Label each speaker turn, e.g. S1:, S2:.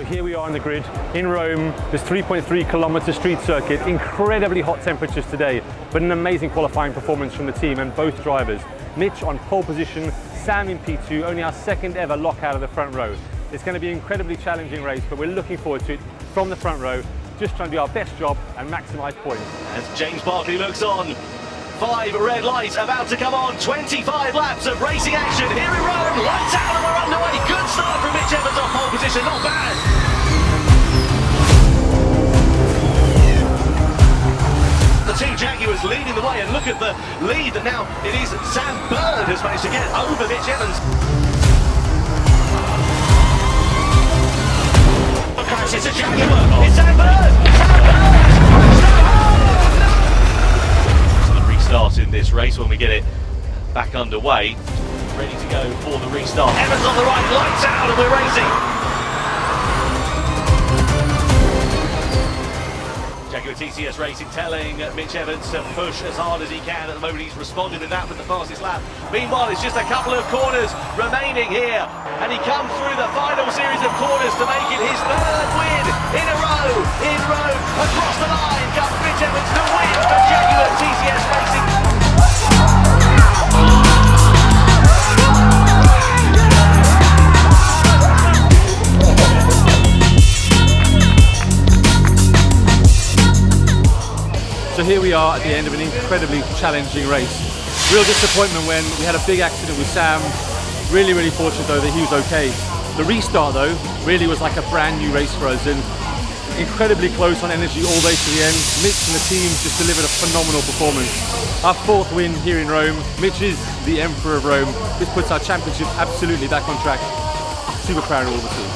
S1: here we are on the grid in Rome, this 3.3 kilometer street circuit, incredibly hot temperatures today, but an amazing qualifying performance from the team and both drivers. Mitch on pole position, Sam in P2, only our second ever lockout of the front row. It's going to be an incredibly challenging race, but we're looking forward to it from the front row, just trying to do our best job and maximise points.
S2: As James Barkley looks on, 5 red lights about to come on, 25 laps of racing action here in Rome, lights out and we're underway. Good start from Mitch Evans on pole position, not bad. The two Jaguars leading the way, and look at the lead that now it is Sam Bird has managed to get over Mitch Evans. It's a Jaguar, it's Sam Bird! Sam Bird! The restart in this race when we get it back underway. Ready to go for the restart. Evans on the right, lights out, and we're racing. Jaguar TCS Racing telling Mitch Evans to push as hard as he can. At the moment he's responded with that with the fastest lap. Meanwhile it's just a couple of corners remaining here, and he comes through the final series of corners to make it his third win in a row in Rome. Across the line comes Mitch Evans to win for Jaguar TCS Racing.
S1: So here we are at the end of an incredibly challenging race. Real disappointment when we had a big accident with Sam. Really fortunate though that he was okay. The restart though really was like a brand new race for us, and incredibly close on energy all the way to the end. Mitch and the team just delivered a phenomenal performance. Our 4th win here in Rome. Mitch is the Emperor of Rome. This puts our championship absolutely back on track. Super proud of all the team.